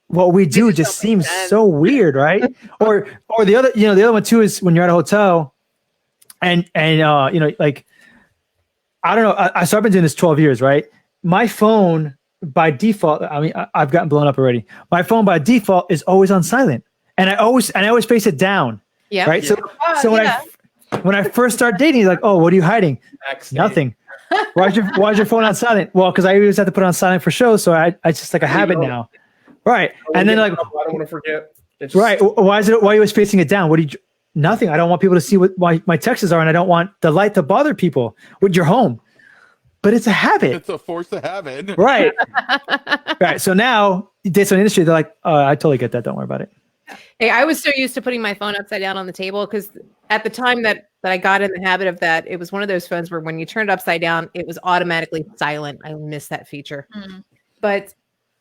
what we do just seems so weird, right? or the other one too is when you're at a hotel and like, I don't know. So I've been doing this 12 years, right? My phone by default, I mean, I've gotten blown up already. My phone by default is always on silent, and I always face it down. Yeah. Right. So when I first start dating, he's like, "Oh, what are you hiding?" Backstage. Nothing. Why's your phone on silent? Well, because I always have to put it on silent for show, so I just like a habit now. Right. And then like, I don't want to forget. It's right. Why are you always facing it down? Nothing. I don't want people to see what my texts are, and I don't want the light to bother people with your home. But it's a habit. It's a force of habit. Right. Right. So now dates on the industry, they're like, "Oh, I totally get that. Don't worry about it." Hey, I was so used to putting my phone upside down on the table because at the time that I got in the habit of that, it was one of those phones where when you turn it upside down, it was automatically silent. I miss that feature. But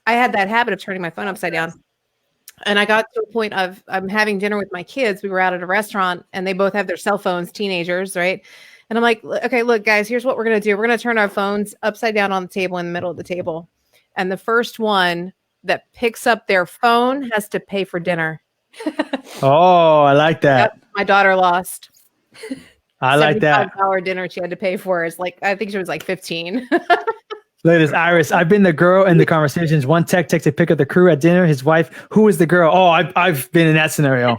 I had that habit of turning my phone upside down. And I got to a point of I'm having dinner with my kids. We were out at a restaurant and they both have their cell phones, teenagers, right? And I'm like, "Okay, look, guys, here's what we're going to do. We're going to turn our phones upside down on the table in the middle of the table. And the first one that picks up their phone has to pay for dinner." Oh, I like that. Yep, my daughter lost. I like that. $75 dinner she had to pay for. It's like, I think she was like 15. Look at this, Iris. I've been the girl in the conversations. One tech takes to pick up the crew at dinner. His wife, who is the girl? Oh, I've been in that scenario.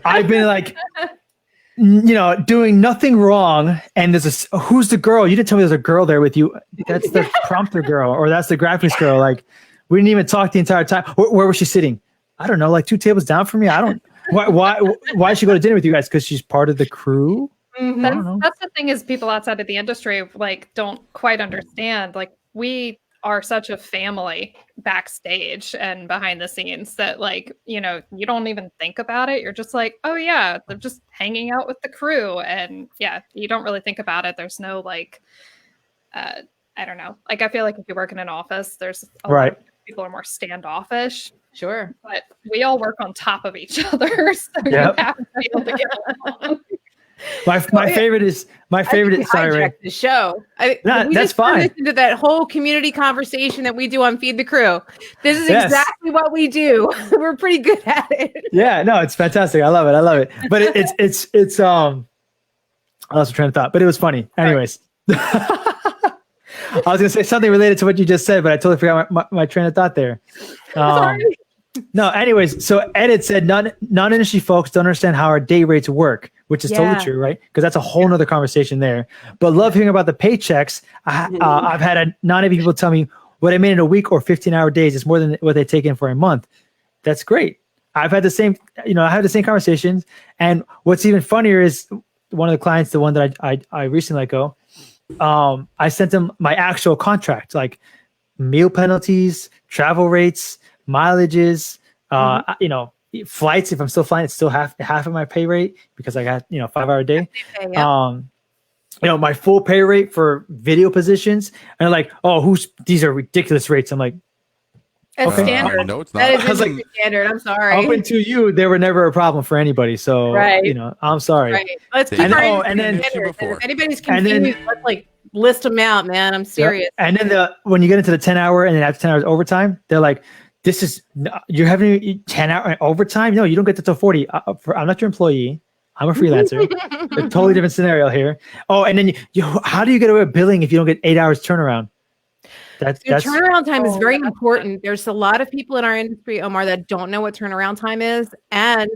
I've been like, doing nothing wrong. And there's who's the girl? You didn't tell me there's a girl there with you. That's the prompter girl, or that's the graphics girl. Like, we didn't even talk the entire time. Where was she sitting? I don't know, like 2 tables down from me. I don't. Why did she go to dinner with you guys? Because she's part of the crew. That's the thing is people outside of the industry like don't quite understand. Like we are such a family backstage and behind the scenes that like, you don't even think about it. You're just like, oh yeah, they're just hanging out with the crew. And yeah, you don't really think about it. There's no like, I don't know. Like I feel like if you work in an office, there's a lot of people are more standoffish. Sure. But we all work on top of each other. So you have to be able to get along. My favorite is sorry, Ray. The show. That's fine. Listen to that whole community conversation that we do on Feed the Crew. This is exactly what we do. We're pretty good at it. Yeah, no, it's fantastic. I love it. But it's I lost my train of thought, but it was funny. Anyways. I was gonna say something related to what you just said, but I totally forgot my train of thought there. Sorry. No, anyways, so Ed said non-industry folks don't understand how our day rates work, which is totally true, right? Because that's a whole nother conversation there. But love hearing about the paychecks. I've had a non-indie people tell me what I made in a week or 15-hour days is more than what they take in for a month. That's great. I've had the same, I had the same conversations. And what's even funnier is one of the clients, the one that I recently let go, I sent them my actual contract, like meal penalties, travel rates, mileages, flights. If I'm still flying, it's still half of my pay rate because I got 5-hour day. My full pay rate for video positions, and they're like, "Oh, these are ridiculous rates." I'm like, "That's standard." No, it's not. That is like standard. I'm sorry. Up until you, they were never a problem for anybody. So I'm sorry. Right. Let's keep and then if anybody's confused, let's like list them out, man. I'm serious. And then when you get into the 10-hour and then after 10 hours overtime, they're like, This is you're having 10-hour overtime. No, you don't get to till 40. I'm not your employee. I'm a freelancer. A totally different scenario here. Oh, and then how do you get away with billing if you don't get 8 hours turnaround? That's turnaround time is very important. There's a lot of people in our industry, Omar, that don't know what turnaround time is. And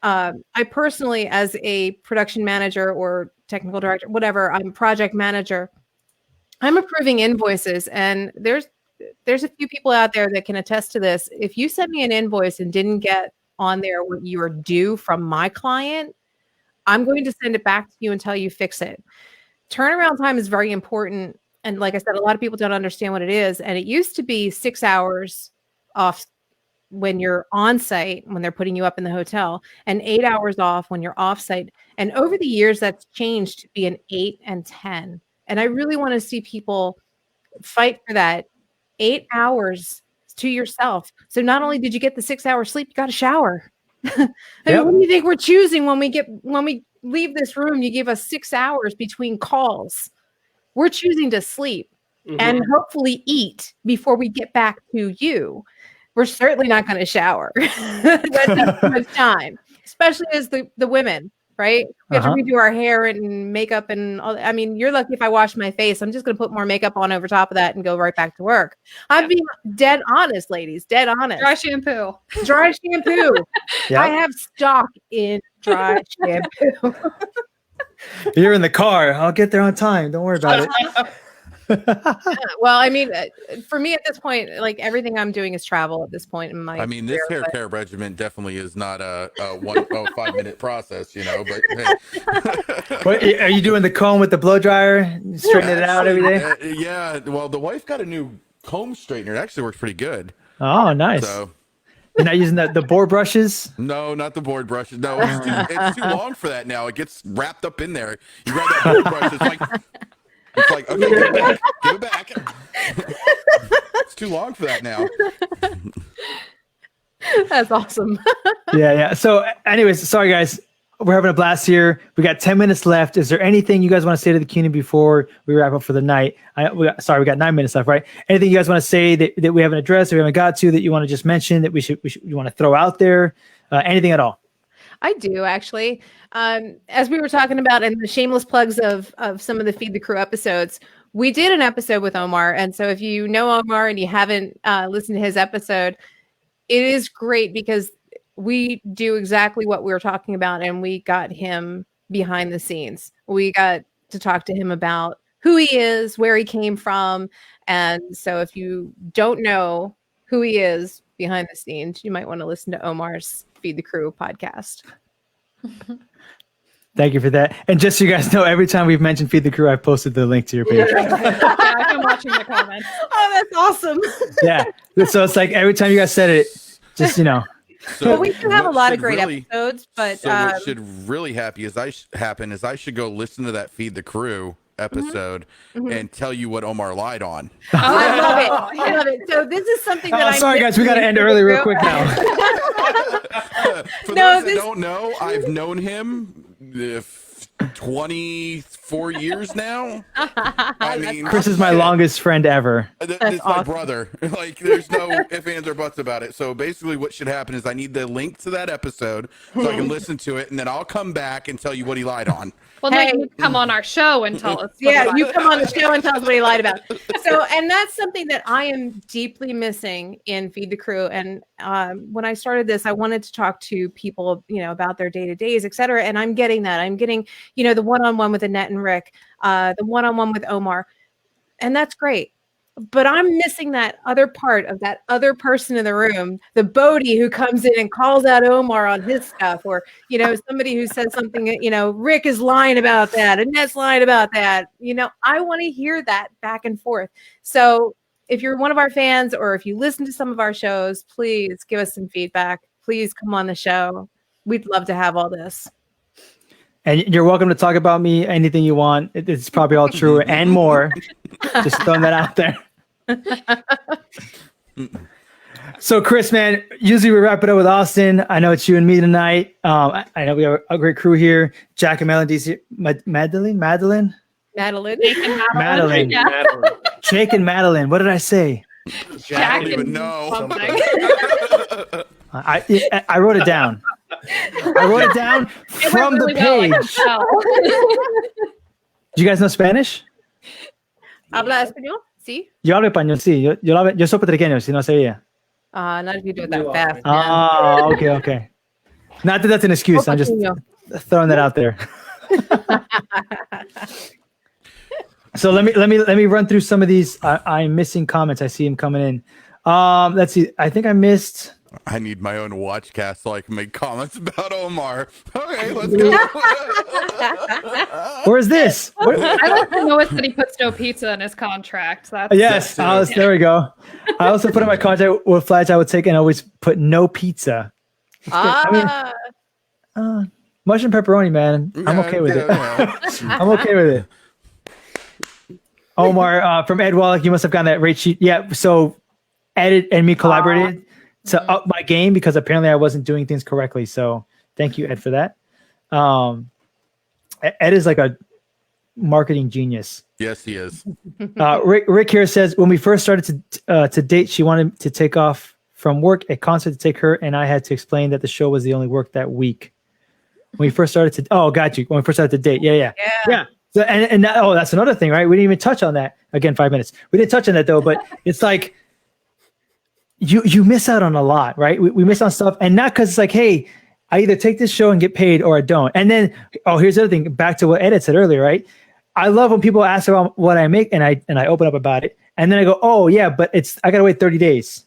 I personally, as a production manager or technical director, whatever, I'm project manager, I'm approving invoices. And there's a few people out there that can attest to this. If you send me an invoice and didn't get on there what you are due from my client, I'm going to send it back to you until you fix it. Turnaround time is very important. And like I said, a lot of people don't understand what it is. And it used to be 6 hours off when you're on site, when they're putting you up in the hotel, and 8 hours off when you're off site. And over the years, that's changed to be an 8 and 10. And I really want to see people fight for that 8 hours to yourself. So not only did you get the 6 hours sleep, you got a shower. What do you think we're choosing when we leave this room? You give us 6 hours between calls. We're choosing to sleep and hopefully eat before we get back to you. We're certainly not going to shower. That's too much time, especially as the women, right? We have to redo our hair and makeup and all. I mean, you're lucky if I wash my face. I'm just going to put more makeup on over top of that and go right back to work. I'm being dead honest, ladies. Dead honest. Dry shampoo. Dry shampoo. I have stock in dry shampoo. You're in the car. I'll get there on time. Don't worry about it. Well, I mean, for me at this point, like everything I'm doing is travel at this point in my. I mean, this hair care regimen definitely is not a 5-minute process, you know. But hey. What, are you doing the comb with the blow dryer, straightening it out every day? Yeah. Well, the wife got a new comb straightener. It actually works pretty good. Oh, nice. So. You're not using the board brushes? No, not the board brushes. No, it's too long for that now. It gets wrapped up in there. You grab that board brush, it's like, okay, give it back. It's too long for that now. That's awesome. Yeah. So anyways, sorry guys. We're having a blast here. We got 10 minutes left. Is there anything you guys want to say to the community before we wrap up for the night? We got 9 minutes left, right? Anything you guys want to say that we haven't addressed or we haven't got to that you want to just mention that you want to throw out there? Anything at all? I do actually. As we were talking about in the shameless plugs of some of the Feed the Crew episodes, we did an episode with Omar. And so if you know Omar and you haven't listened to his episode, it is great because we do exactly what we were talking about, and we got him behind the scenes. We got to talk to him about who he is, where he came from. And so if you don't know who he is behind the scenes, you might want to listen to Omar's Feed the Crew podcast. Thank you for that. And just so you guys know, every time we've mentioned Feed the Crew, I've posted the link to your page. Yeah, I've been watching the comments. Oh, that's awesome. Yeah. So it's like every time you guys said it, just, you know. So well, we do have a lot of great episodes, but so what should really happen is I should go listen to that Feed the Crew episode and tell you what Omar lied on. Oh, I love it. I love it. So this is something that I'm sorry guys, we got to end early real quick now. For those that don't know, I've known him 24 years now. I mean, Chris is my longest friend ever. It's my brother. Like, there's no ifs, ands, or buts about it. So basically what should happen is I need the link to that episode so I can listen to it, and then I'll come back and tell you what he lied on. Well, hey, you come on our show and tell us. Yeah, you come on the show and tell us what he lied about. So, and that's something that I am deeply missing in Feed the Crew. And when I started this, I wanted to talk to people, you know, about their day-to-days, et cetera. And I'm getting that. I'm getting, you know, the one-on-one with Annette and Rick, the one-on-one with Omar. And that's great. But I'm missing that other part of that other person in the room, the Bodie who comes in and calls out Omar on his stuff, or, you know, somebody who says something, you know, Rick is lying about that, Annette's lying about that. You know, I want to hear that back and forth. So if you're one of our fans or if you listen to some of our shows, please give us some feedback. Please come on the show. We'd love to have all this. And you're welcome to talk about me, anything you want. It's probably all true and more. Just throwing that out there. So, Chris, man, usually we wrap it up with Austin. I know it's you and me tonight. I know we have a great crew here. Jack and Madeline, DC, Madeline. Madeline. Yeah. Jake and Madeline. What did I say? I don't even know. Something. I wrote it down. I wrote it down It from went really the well, I page. can tell. Do you guys know Spanish? ¿Habla español? Sí. Yo hablo español, sí. Yo soy puertorriqueño, si no sabía. Not if you do it We that love fast. it. Man. Oh, okay. Not that that's an excuse. I'm just Poquito. throwing that out there. So let me run through some of these. I'm missing comments. I see them coming in. Let's see. I think I missed. I need my own watchcast so I can make comments about Omar. Okay, let's go. Where's this? Where- I like to know that he puts no pizza in his contract. That's yes, there we go. I also put in my contract what flights I would take, and always put no pizza. Ah, Mushroom pepperoni, man. I'm okay with it. I'm okay with it. Omar from Ed Wallach, you must have gotten that rate sheet. Yeah, so Ed and me collaborated to up my game because apparently I wasn't doing things correctly. So thank you, Ed, for that. Ed is like a marketing genius. Yes, he is. Rick here says when we first started to date, she wanted to take off from work at concert to take her, and I had to explain that the show was the only work that week. When we first started to got you. When we first started to date, yeah. So and that's another thing, right? We didn't even touch on that. Again, 5 minutes. We didn't touch on that though, but it's like you miss out on a lot, right? We miss on stuff, and not because it's like, hey, I either take this show and get paid or I don't. And then here's the other thing. Back to what Ed had said earlier, right? I love when people ask about what I make, and I open up about it, and then I go, oh yeah, but I gotta wait 30 days.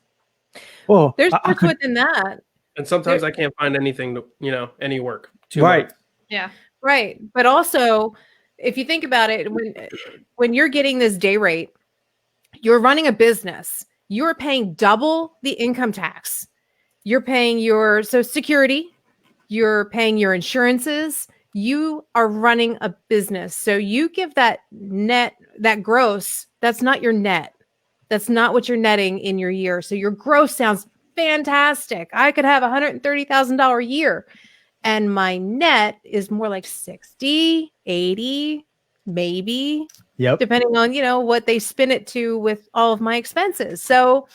Oh, there's more to it than that. And sometimes I can't find anything to, any work. right. yeah. Right. But also, if you think about it, when you're getting this day rate, you're running a business. You're paying double the income tax. You're paying your Social Security. You're paying your insurances. You are running a business. So you give that net, that gross, that's not your net. That's not what you're netting in your year. So your gross sounds fantastic. I could have $130,000 a year. And my net is more like 60, 80, maybe. Yep. Depending on, what they spin it to with all of my expenses. So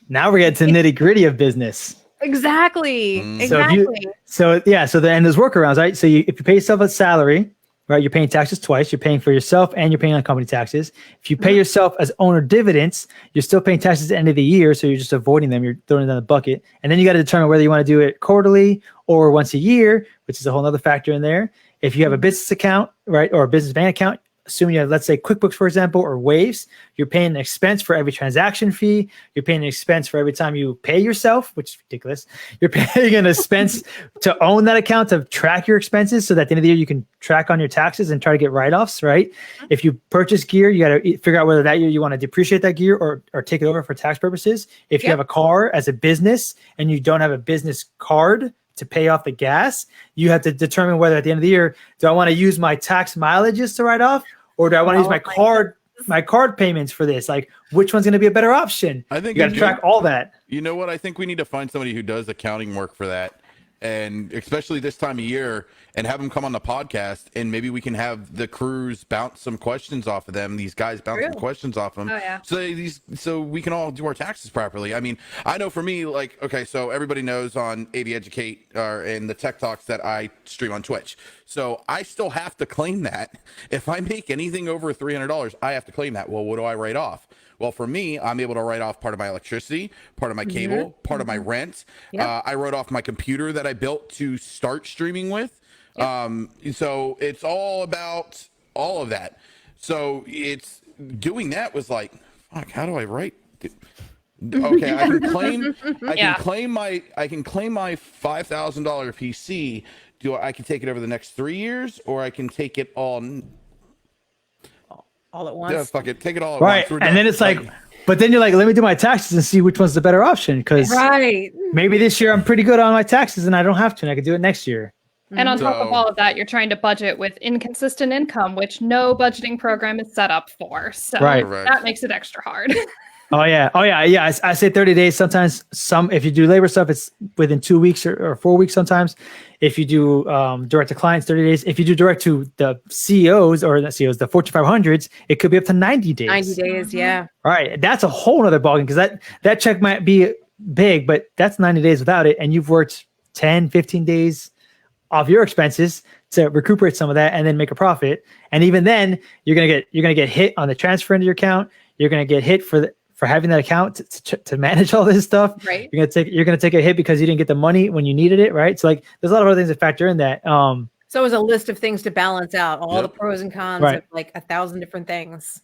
now we're getting to nitty gritty of business. exactly. So Exactly. So there's workarounds, right? So if you pay yourself a salary, right, you're paying taxes twice. You're paying for yourself and you're paying on company taxes. If you pay yourself as owner dividends, you're still paying taxes at the end of the year. So you're just avoiding them. You're throwing it down the bucket. And then you got to determine whether you want to do it quarterly or once a year, which is a whole other factor in there. If you have a business account, right, or a business bank account, assuming you have, let's say, QuickBooks, for example, or Waves, you're paying an expense for every transaction fee. You're paying an expense for every time you pay yourself, which is ridiculous. You're paying an expense to own that account, to track your expenses so that at the end of the year you can track on your taxes and try to get write-offs, right? If you purchase gear, you got to figure out whether that year you want to depreciate that gear or take it over for tax purposes. If you have a car as a business and you don't have a business card to pay off the gas, you have to determine whether at the end of the year, do I want to use my tax mileages to write off, or do I want to use my card payments for this? Like, which one's going to be a better option? I think you got to track all that. You know what? I think we need to find somebody who does accounting work for that. And especially this time of year, and have them come on the podcast, and maybe we can have the crews bounce some questions off of them. These guys bounce some questions off them. Oh, yeah. So we can all do our taxes properly. I mean, I know for me, like, okay, so everybody knows on AV Educate and the Tech Talks that I stream on Twitch. So I still have to claim that. If I make anything over $300, I have to claim that. Well, what do I write off? Well, for me, I'm able to write off part of my electricity, part of my cable, part of my rent. Yep. I wrote off my computer that I built to start streaming with. So it's all about all of that. So it's doing that was like, fuck, how do I write? Okay, I can claim my $5,000 PC. I can take it over the next 3 years, or I can take it all at once. Yeah, fuck it. Take it all at Right. once. And then it's like, but then you're like, let me do my taxes and see which one's the better option. Because maybe this year I'm pretty good on my taxes and I don't have to, and I can do it next year. And on top of all of that, you're trying to budget with inconsistent income, which no budgeting program is set up for. So Right. that makes it extra hard. Oh yeah. I say 30 days. Sometimes if you do labor stuff, it's within 2 weeks or 4 weeks. Sometimes, if you do direct to clients, 30 days. If you do direct to the CEOs or the CEOs, the Fortune 500s, it could be up to 90 days. 90 days, yeah. All right, that's a whole other ballgame because that check might be big, but that's 90 days without it, and you've worked 10, 15 days off your expenses to recuperate some of that and then make a profit. And even then, you're gonna get hit on the transfer into your account. You're gonna get hit for having that account to manage all this stuff. Right. You're gonna take a hit because you didn't get the money when you needed it, right? So like, there's a lot of other things that factor in that. So it was a list of things to balance out all Yep. the pros and cons Right. of like 1,000 different things.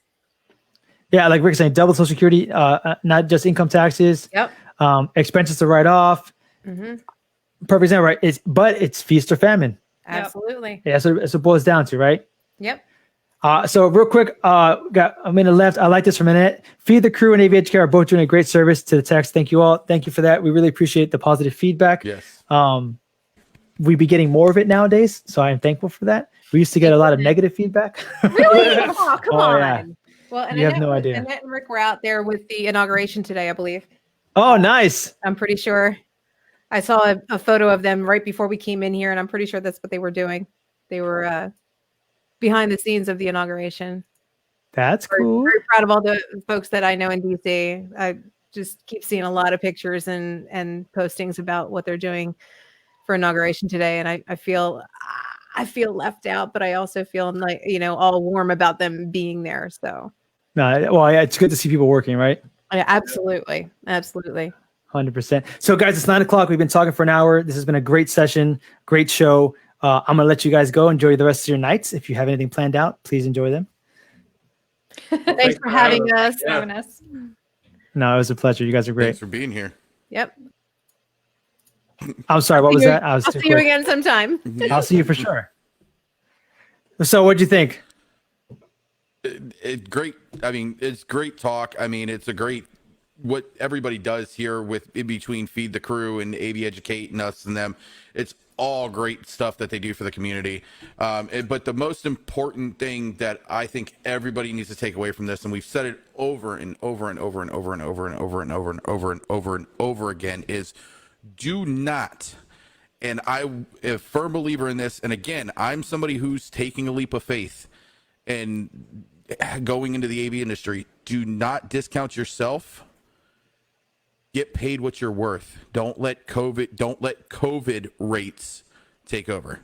Yeah, like Rick's saying, double Social Security, not just income taxes. Yep. Expenses to write off. Mm-hmm. Perfect example, right? It's feast or famine. Absolutely. Yeah, so it boils down to, right? Yep. So real quick, got a minute left. I like this for a minute. Feed the Crew and AVHK are both doing a great service to the text. Thank you all. Thank you for that. We really appreciate the positive feedback. Yes. We be getting more of it nowadays, so I'm thankful for that. We used to get a lot of negative feedback. Really? Oh, come on. Yeah. Well, and You have no idea. Annette and Rick were out there with the inauguration today, I believe. Oh, nice. I'm pretty sure. I saw a photo of them right before we came in here, and I'm pretty sure that's what they were doing. They were behind the scenes of the inauguration. That's cool. Very proud of all the folks that I know in DC. I just keep seeing a lot of pictures and postings about what they're doing for inauguration today, and I feel left out, but I also feel like, all warm about them being there. So, No, well, yeah, it's good to see people working, right? yeah, absolutely. 100%. So, guys, it's 9:00. We've been talking for an hour. This has been a great session, great show. I'm going to let you guys go. Enjoy the rest of your nights. If you have anything planned out, please enjoy them. Thanks for having us. Yeah. Having us. No, it was a pleasure. You guys are great. Thanks for being here. Yep. I'm sorry. What was that? I was I'll too see you quick. again sometime. I'll see you for sure. So, what'd you think? Great. I mean, it's great talk. I mean, it's a great what everybody does here with in between Feed the Crew and AV Educate and us and them. It's all great stuff that they do for the community. But the most important thing that I think everybody needs to take away from this, and we've said it over and over and over and over and over and over and over and over and over and over again, is do not. And I am a firm believer in this. And again, I'm somebody who's taking a leap of faith and going into the AV industry. Do not discount yourself. Get paid what you're worth. Don't let COVID rates take over.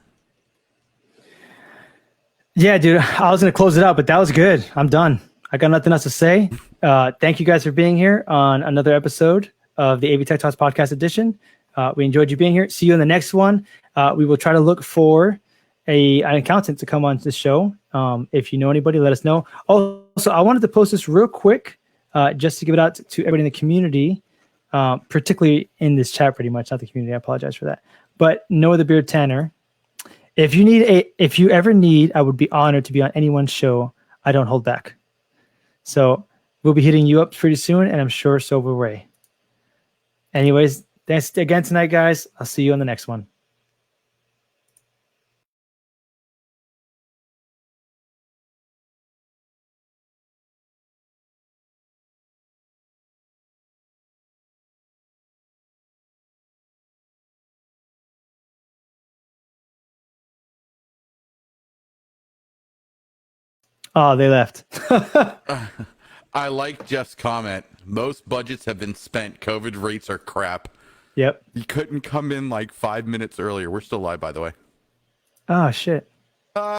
Yeah, dude, I was going to close it out, but that was good. I'm done. I got nothing else to say. Thank you guys for being here on another episode of the AV Tech Talks Podcast Edition. We enjoyed you being here. See you in the next one. We will try to look for an accountant to come on this show. If you know anybody, let us know. Also, I wanted to post this real quick just to give it out to everybody in the community, particularly in this chat, pretty much, not the community. I apologize for that. But Noah the Beard Tanner, if you ever need, I would be honored to be on anyone's show. I don't hold back. So we'll be hitting you up pretty soon, and I'm sure so will Ray. Anyways, thanks again tonight, guys. I'll see you on the next one. Oh, they left. I like Jeff's comment. Most budgets have been spent. COVID rates are crap. Yep. You couldn't come in like 5 minutes earlier. We're still live, by the way. Oh, shit.